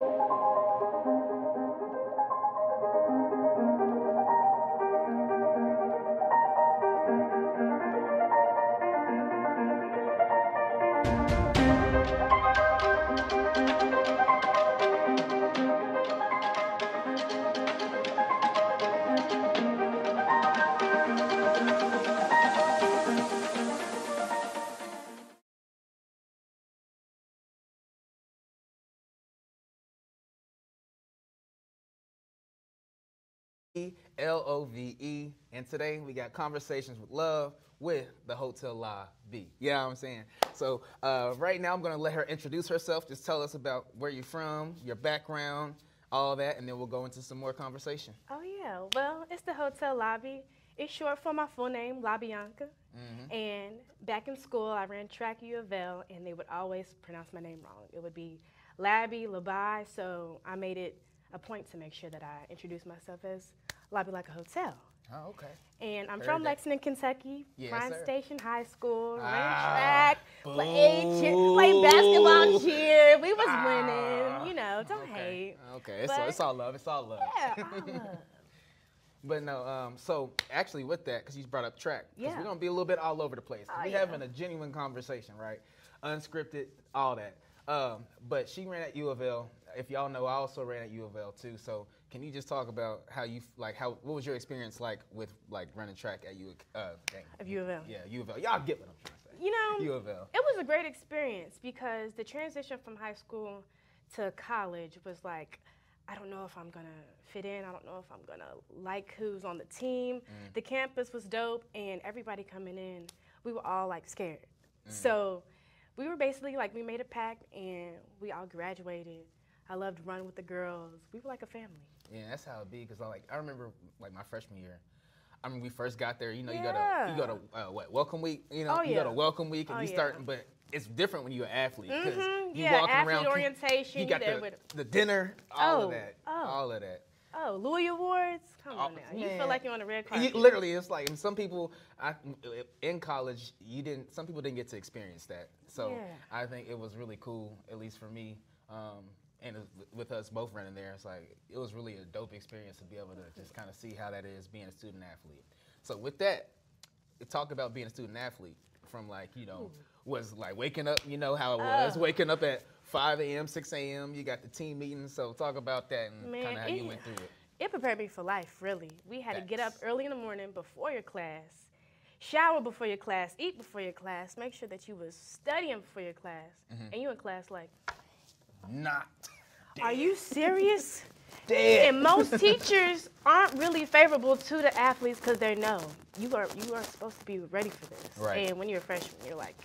Love, and today we got conversations with love with the Hotellabi. Yeah, I'm saying. So right now I'm gonna let her introduce herself. Just tell us about where you're from, your background, all that, and then we'll go into some more conversation. Oh yeah, well, it's the Hotellabi. It's short for my full name, LaBianca. And back in school, I ran track U of L, and they would always pronounce my name wrong. It would be Labby, Labai, so I made it a point to make sure that I introduce myself as Labby like a hotel. Oh, okay. And I'm from Lexington, Kentucky. Yes, Prime sir. Station High School, ran track, played basketball, cheer. We was winning, you know. Don't hate. Okay, it's all love. It's all love. Yeah, all love. But no, so actually with that, because you brought up track, because Yeah. we're going to be a little bit all over the place. Oh, We're yeah. having a genuine conversation, right? Unscripted, all that. But she ran at U of L. If y'all know, I also ran at U of L too. So can you just talk about how you, what was your experience like with running track at U Of U of L. Yeah, U of L. Y'all get what I'm trying to say. You know, U of L. it was a great experience because the transition from high school to college was like, I don't know if I'm gonna fit in. I don't know if I'm gonna like who's on the team. The campus was dope, and everybody coming in, we were all like scared. So we were basically like, we made a pact, and we all graduated. I loved running with the girls. We were like a family. Yeah, that's how it be. Cause I remember like my freshman year. I mean, we first got there. You know, you Yeah. go to what, welcome week. You know, Oh, you go yeah. to welcome week, and Oh, you yeah. start. But it's different when you're an athlete. Cause you Yeah, walking athlete around. orientation. You got there with, the dinner, all of that, all of that. oh, Louis Awards? Come on now. You man. feel like you're on the red carpet. Literally, it's like, and some people, in college, some people didn't get to experience that. So Yeah. I think it was really cool, at least for me, and with us both running there, it's like, it was really a dope experience to be able to just kind of see how that is being a student athlete. So with that, talk about being a student athlete from was like waking up, you know how it was, waking up at 5 a.m., 6 a.m., you got the team meetings, so talk about that and kind of how you went through it. It prepared me for life, really. We had to get up early in the morning before your class, shower before your class, eat before your class, make sure that you was studying before your class, and you in class like, Not. are you serious? Dead. And most teachers aren't really favorable to the athletes because they know you are supposed to be ready for this. Right. And when you're a freshman, you're like,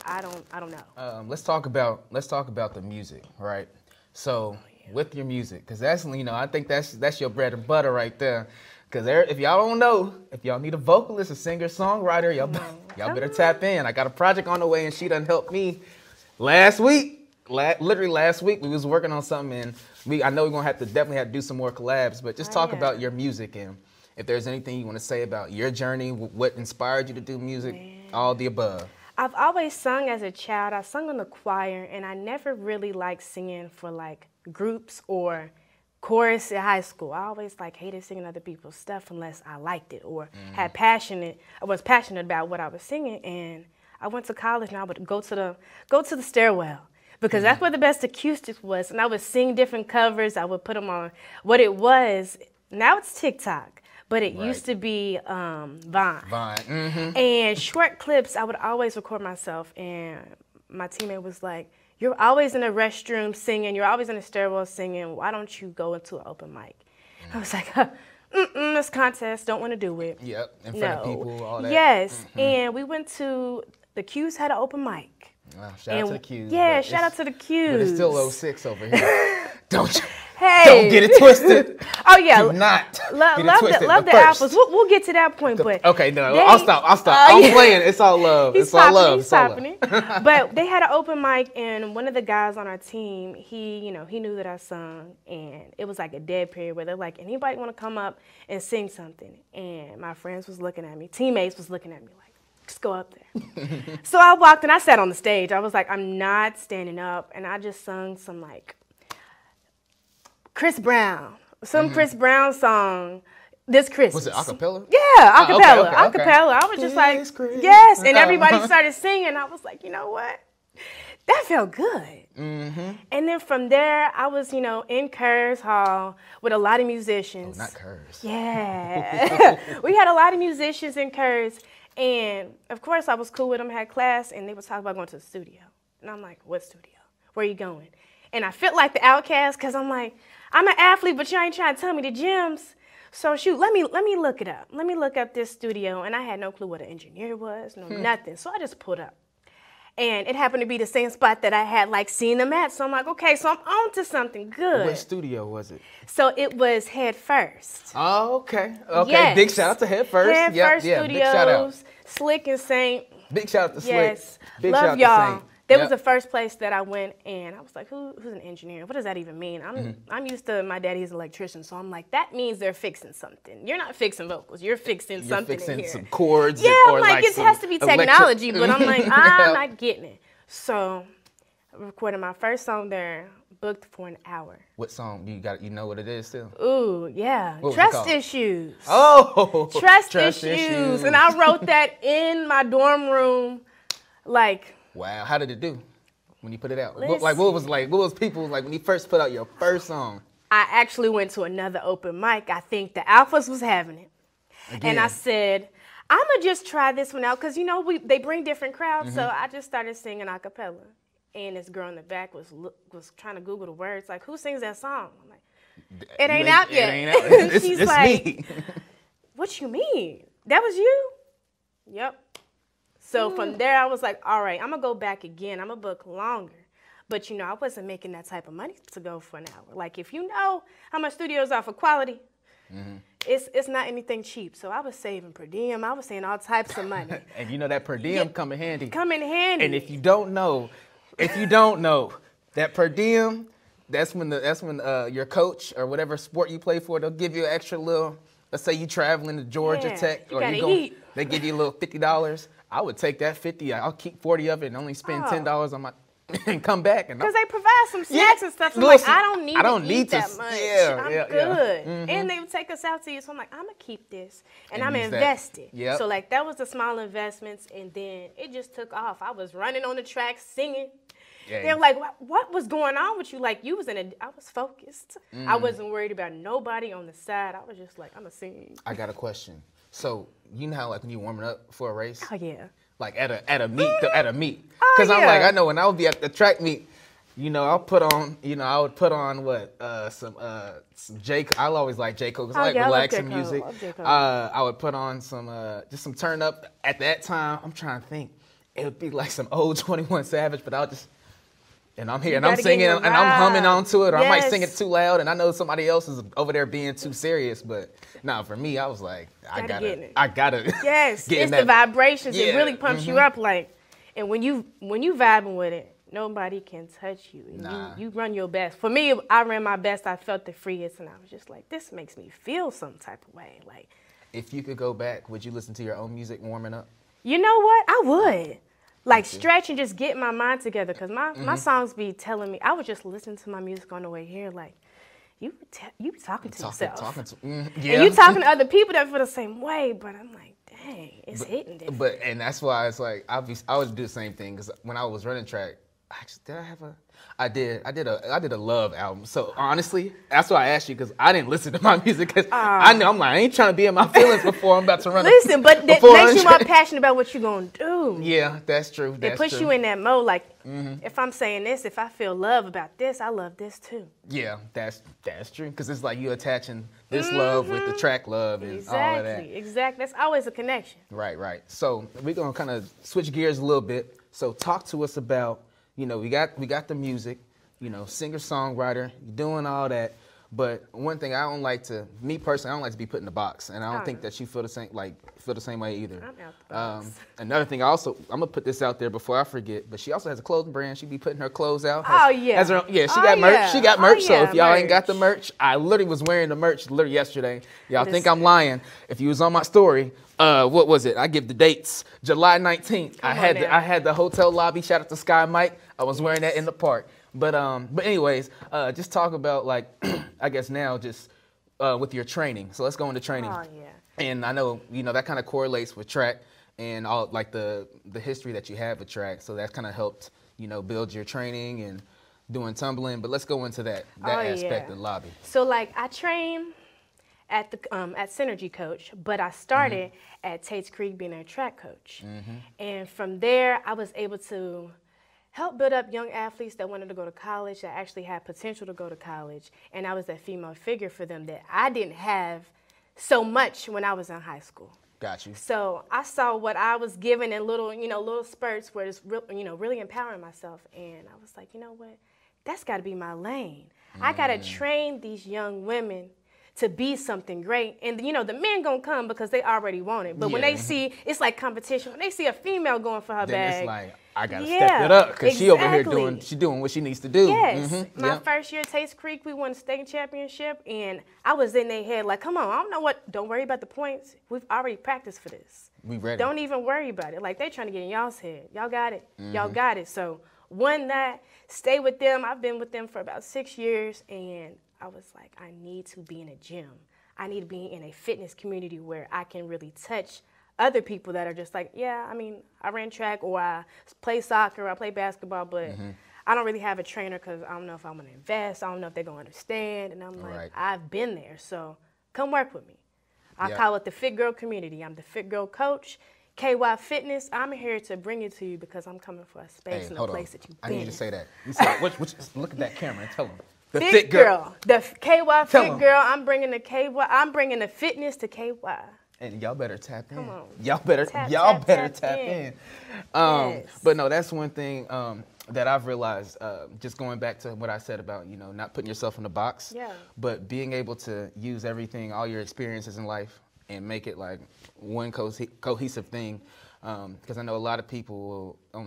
I don't know. Let's talk about the music, right? So with your music, because that's I think that's your bread and butter right there. Because if y'all don't know, if y'all need a vocalist, a singer, songwriter, y'all better tap in. I got a project on the way, and she done helped me last week. Literally last week, we was working on something, and I know we're gonna definitely have to do some more collabs. But just talk about your music, and if there's anything you want to say about your journey, what inspired you to do music, all the above. I've always sung as a child. I sung in the choir, and I never really liked singing for like groups or chorus in high school. I always hated singing other people's stuff unless I liked it or I was passionate about what I was singing. And I went to college, and I would go to the stairwell because that's where the best acoustics was, and I would sing different covers. I would put them on what it was. Now it's TikTok. But it used to be Vine. Vine. And short clips, I would always record myself. And my teammate was like, you're always in a restroom singing. You're always in a stairwell singing. Why don't you go into an open mic? I was like, this contest, don't want to do it. Yep, in front of people, all that. Yes, and we went to, the Q's had an open mic. Shout out to the Q's. Yeah, shout out to the Q's. But it's still 06 over here. Don't get it twisted. Oh yeah, Do not love get it twisted. the apples. We'll get to that point, but okay, no, I'll stop. I'm playing. It's all love. He's it's all love. He's popping it. But they had an open mic, and one of the guys on our team, he knew that I sung, and it was like a dead period where they're like, anybody want to come up and sing something? And my friends was looking at me, teammates was looking at me like, just go up there. So I walked and I sat on the stage. I was like, I'm not standing up, and I just sung some Chris Brown. Some Chris Brown song. This Christmas. Was it acapella? Yeah, acapella. Okay. Acapella. I was just like, Chris. yes. And everybody started singing. I was like, you know what? That felt good. Mm-hmm. And then from there, I was, in Kerr's Hall with a lot of musicians. Oh, not Kerr's. Yeah. We had a lot of musicians in Kerr's. And, of course, I was cool with them, had class, and they would talk about going to the studio. And I'm like, what studio? Where are you going? And I felt like the outcast because I'm like, I'm an athlete, but you ain't trying to tell me the gyms. So shoot, let me look it up. Let me look up this studio. And I had no clue what an engineer was, nothing. So I just pulled up. And it happened to be the same spot that I had seen them at. So I'm like, okay, so I'm on to something good. What studio was it? So it was Head First. Oh, okay. Okay. Yes. Big shout out to Head First. Head First Studios, big shout out. Slick and Saint. Big shout out to Slick. Yes. Big Love shout out y'all. to Saint. That was the first place that I went, and I was like, who's an engineer? What does that even mean? I'm used to my daddy's an electrician, so I'm like, that means they're fixing something. You're not fixing vocals. You're fixing something in here. Some chords. Yeah, or I'm like, it has to be technology, but I'm like, I'm not getting it. So I recorded my first song there, booked for an hour. What song? You know what it is still? Ooh, yeah. What was it Trust called? Issues. Oh! Trust issues. And I wrote that in my dorm room, Wow, how did it do when you put it out? Listen. What was people like when you first put out your first song? I actually went to another open mic. I think the Alphas was having it. Again. And I said, I'm going to just try this one out because, they bring different crowds. So I just started singing a cappella. And this girl in the back was trying to Google the words, like, who sings that song? I'm like, it ain't out yet. It ain't out. She's it's like, me. what you mean? That was you? Yep. So from there, I was like, all right, I'm going to go back again. I'm going to book longer. But, I wasn't making that type of money to go for an hour. Like, if you know how much studios are for quality, it's not anything cheap. So I was saving per diem. I was saving all types of money. And that per diem come in handy. Come in handy. And if you don't know, that per diem, that's when your coach or whatever sport you play for, they'll give you an extra little, let's say you traveling to Georgia Tech, or they give you a little $50. I would take that 50. I'll keep 40 of it and only spend $10 on my and come back. Because they provide some snacks and stuff. So I'm like, I don't need to eat that much. Yeah, I'm good. And they would take us out to you. So I'm like, I'm going to keep this. And I'm invested. Yep. So that was the small investments. And then it just took off. I was running on the track, singing. Yeah. They were like, what was going on with you? Like, I was focused. I wasn't worried about nobody on the side. I was just like, I'm going to sing. I got a question. So, you know how when you warming up for a race? Oh, yeah. Like at a meet, because I'm like, I know when I would be at the track meet, I would put on some J. I'll always like J. Cole because I like relaxing music. I would put on some just some turn up. At that time, I'm trying to think, it would be like some old 21 Savage, but I'll just. And I'm here, and I'm singing, and I'm humming onto it, or I might sing it too loud, and I know somebody else is over there being too serious, but for me, I was like, I gotta. Yes, it's the vibrations. Yeah. It really pumps you up, and when you vibing with it, nobody can touch you. And you run your best. For me, I ran my best. I felt the freest, and I was just like, this makes me feel some type of way. Like, if you could go back, would you listen to your own music warming up? You know what? I would. Like, stretch and just get my mind together, because my songs be telling me, I would just listen to my music on the way here, like, you talking to yourself. And you talking to other people that feel the same way, but I'm like, dang, it's hitting different. And that's why it's like, I would do the same thing, because when I was running track, I did a Love album. So honestly, that's why I asked you, because I didn't listen to my music, because I ain't trying to be in my feelings before I'm about to run. Listen, but that makes you more passionate about what you're gonna do. Yeah, that's true. It puts you in that mode. Like, if I'm saying this, if I feel love about this, I love this too. Yeah, that's true. Because it's like you attaching this love with the track love and all of that. Exactly. That's always a connection. Right. So we're gonna kind of switch gears a little bit. So talk to us about. We got the music, singer-songwriter, doing all that. But one thing me personally, I don't like to be put in the box, and I don't think that you feel the same way either. I'm out the box. Another thing, I'm gonna put this out there before I forget. But she also has a clothing brand. She be putting her clothes out. She got merch. She got merch. So if y'all ain't got the merch, I literally was wearing the merch yesterday. Y'all think I'm lying? If you was on my story. What was it? I give the dates. July 19th. I had the Hotellabi. Shout out to Sky Mike. I was wearing that in the park. But anyways, just talk about like, I guess now just with your training. So let's go into training. Oh, yeah. And I know, that kind of correlates with track and all like the history that you have with track. So that kind of helped, build your training and doing tumbling. But let's go into that aspect of lobby. So like I train at the at Synergy Coach, but I started at Tate's Creek being a track coach. And from there, I was able to help build up young athletes that wanted to go to college, that actually had potential to go to college. And I was that female figure for them that I didn't have so much when I was in high school. Got you. So I saw what I was given in little spurts where it's really empowering myself. And I was like, you know what? That's got to be my lane. I got to train these young women to be something great. And, the men going to come because they already want it. But when they see, it's like competition. When they see a female going for her bag. It's like, I got to step it up because she over here doing what she needs to do. Yes. My first year at Tate's Creek, we won the state championship. And I was in their head like, come on, I don't know don't worry about the points. We've already practiced for this. We ready. Don't even worry about it. Like, they trying to get in y'all's head. Y'all got it. Y'all got it. So won that, stay with them. I've been with them for about 6 years. And I was like, I need to be in a gym. I need to be in a fitness community where I can really touch other people that are just like, yeah, I mean, I ran track or I play soccer or I play basketball, but I don't really have a trainer because I don't know if I'm going to invest. I don't know if they're going to understand. And I'm like, I've been there, so come work with me. I call it the Fit Girl community. I'm the Fit Girl coach. KY Fitness, I'm here to bring it to you because I'm coming for a space and a place that you've been. I need you to say that. You say, look at that camera and tell them. The Fit Girl. The KY Fit Girl. I'm bringing the KY. I'm bringing the fitness to KY. And y'all better tap in. Come on. Y'all better tap in. Yes. But no, that's one thing that I've realized, just going back to what I said about, not putting yourself in a box, but being able to use everything, all your experiences in life and make it like one cohesive thing. Because I know a lot of people will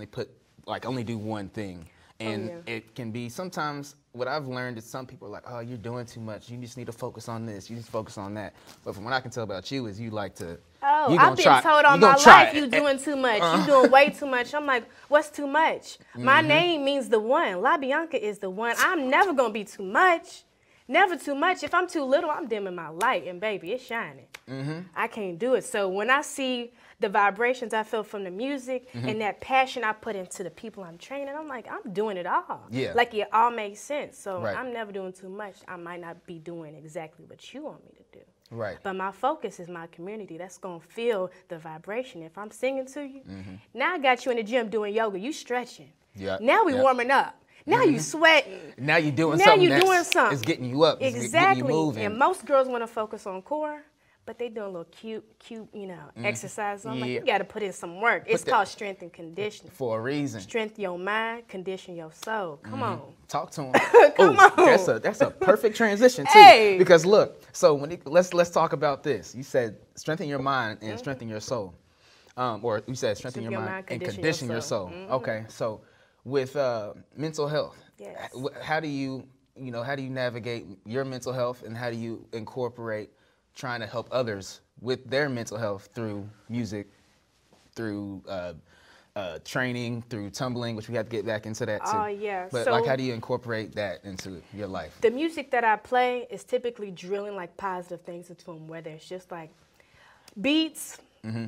only do one thing. And it can be sometimes what I've learned is some people are like, oh, you're doing too much. You just need to focus on this. You need to focus on that. But from what I can tell about you is you like to. Oh, I've been told all my life you doing too much. You doing way too much. I'm like, what's too much? My name means the one. La Bianca is the one. I'm never going to be too much. Never too much. If I'm too little, I'm dimming my light. And baby, it's shining. I can't do it. So when I see the vibrations I feel from the music and that passion I put into the people I'm training, I'm like, I'm doing it all. Yeah. Like it all makes sense. So I'm never doing too much. I might not be doing exactly what you want me to do. Right. But my focus is my community. That's going to feel the vibration. If I'm singing to you, now I got you in the gym doing yoga. You stretching. Yeah. Now we warming up. Now you sweating. Now you're doing something. It's getting you up. Exactly. It's getting you moving. And most girls want to focus on core, but they doing a little cute, exercise. I'm like, you got to put in some work. It's called strength and conditioning. For a reason. Strengthen your mind, condition your soul. Come on. Talk to him. Come on. That's a perfect transition too. Because look, so let's talk about this. You said strengthen your mind and strengthen your soul, or you said strengthen your mind and condition your soul. Okay, so with mental health, how do you navigate your mental health and how do you incorporate trying to help others with their mental health through music, through training, through tumbling, which we have to get back into that too. Oh, yeah. But so, how do you incorporate that into your life? The music that I play is typically drilling like positive things into them, whether it's just like beats,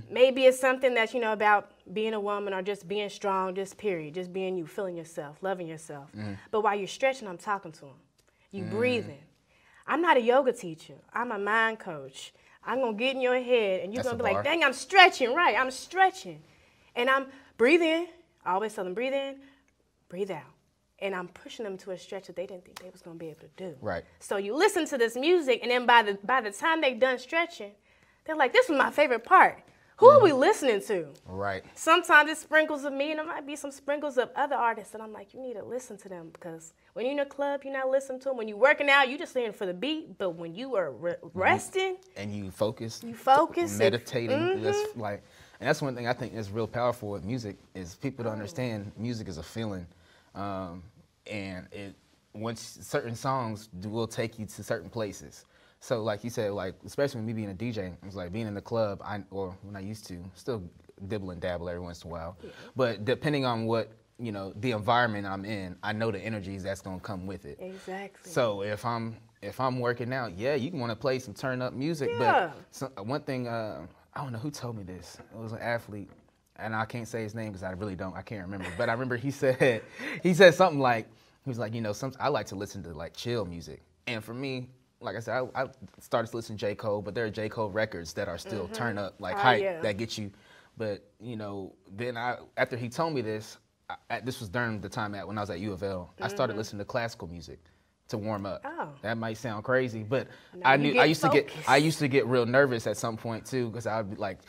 maybe it's something that's, about being a woman or just being strong, just period, just being you, feeling yourself, loving yourself. But while you're stretching, I'm talking to them. You breathing. I'm not a yoga teacher. I'm a mind coach. I'm going to get in your head, and you're going to be like, dang, I'm stretching. Right, I'm stretching. And I'm breathing. I always tell them, breathe in, breathe out. And I'm pushing them to a stretch that they didn't think they was going to be able to do. Right. So you listen to this music, and then by the time they're done stretching, they're like, this is my favorite part. Who are we listening to? Right. Sometimes it's sprinkles of me, and it might be some sprinkles of other artists. And I'm like, you need to listen to them because when you're in a club, you're not listening to them. When you're working out, you're just listening for the beat. But when you are resting, and you focus, And meditating, and that's one thing I think is real powerful with music is people to understand music is a feeling, and once certain songs will take you to certain places. So like you said, especially with me being a DJ, it's like being in the club, or when I used to, still dibble and dabble every once in a while. Yeah. But depending on what you know, the environment I'm in, I know the energies that's gonna come with it. Exactly. So if I'm working out, yeah, you want to play some turn up music. Yeah. But one thing, I don't know who told me this. It was an athlete, and I can't say his name because I really don't. I can't remember. But I remember he said something like, he was like, you know, I like to listen to like chill music. And for me, like I said, I started to listen to J. Cole, but there are J. Cole records that are still turn up, like hype that get you. But, you know, then after he told me this, this was during the time when I was at U of L, I started listening to classical music to warm up. Oh. That might sound crazy, but Now I used to get real nervous at some point too, because I would be like,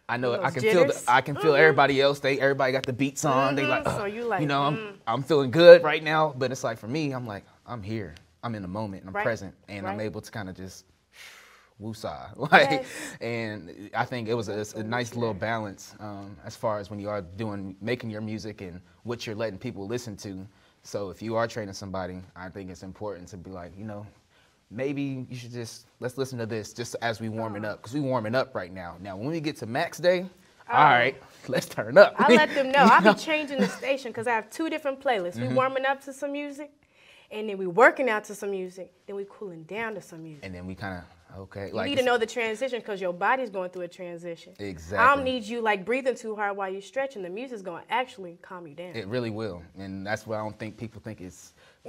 I know I can feel everybody else. Everybody got the beats on. They like, so you like, you know, I'm feeling good right now. But it's like for me, I'm like, I'm here. I'm in the moment. I'm present, and I'm able to kind of just woosah. Like, and I think it was a nice little balance as far as when you are making your music and what you're letting people listen to. So if you are training somebody, I think it's important to be like, you know, maybe you should let's listen to this just as we warming up, because we warming up right now. Now, when we get to max day, all right, let's turn up. I let them know. I'll be changing the station because I have 2 different playlists. We warming up to some music, and then we working out to some music. Then we cooling down to some music. And then we kind of, okay. You need to know the transition because your body's going through a transition. Exactly. I don't need you like breathing too hard while you're stretching. The music's going to actually calm you down. It really will. And that's why I don't think people think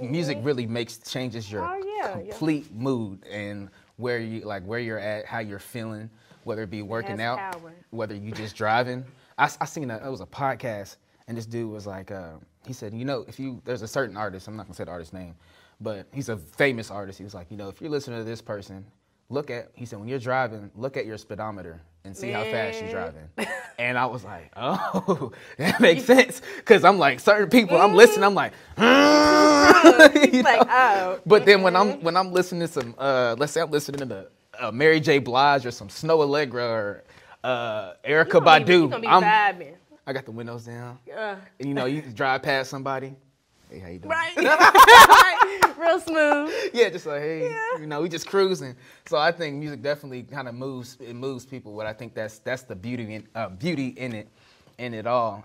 music really changes your complete mood and where you're at, how you're feeling, whether it be working out, whether you just driving. I seen it was a podcast, and this dude was like, he said, you know, there's a certain artist, I'm not gonna say the artist's name, but he's a famous artist. He was like, you know, if you're listening to this person, he said, when you're driving, look at your speedometer and see how fast you're driving. And I was like, oh, that makes sense. Because I'm like, certain people, I'm listening, I'm like, like, oh. But then when I'm listening to some, let's say I'm listening to Mary J. Blige or some Snow Allegra or Erykah Badu, you gonna be vibing. I got the windows down. And you know, you drive past somebody. Hey, how you doing? Right. Real smooth. Yeah, just like, hey, you know, we just cruising. So I think music definitely kind of moves people. But I think that's the beauty in it all.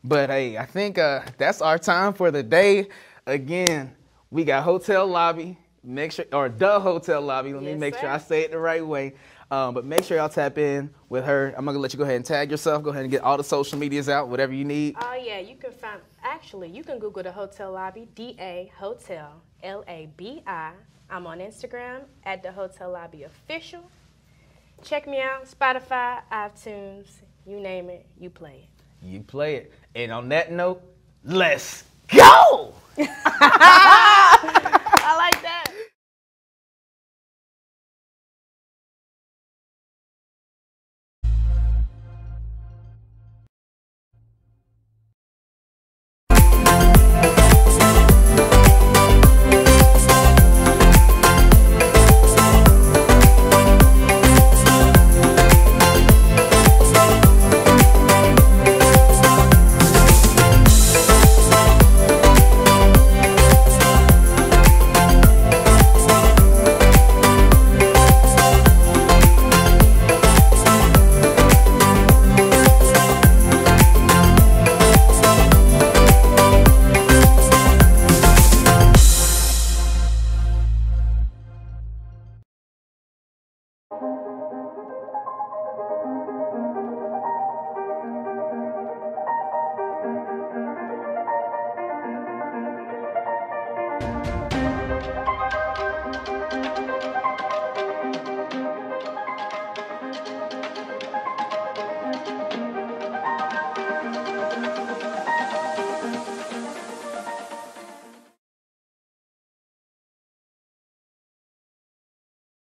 But hey, I think that's our time for the day. Again, we got Hotellabi. Make sure, or the Hotellabi. Let me make sure I say it the right way. But make sure y'all tap in with her. I'm going to let you go ahead and tag yourself. Go ahead and get all the social medias out, whatever you need. Oh, yeah. You can you can Google the Hotellabi, D-A, Hotel, L-A-B-I. I'm on Instagram at the Hotellabi Official. Check me out, Spotify, iTunes, you name it, you play it. You play it. And on that note, let's go!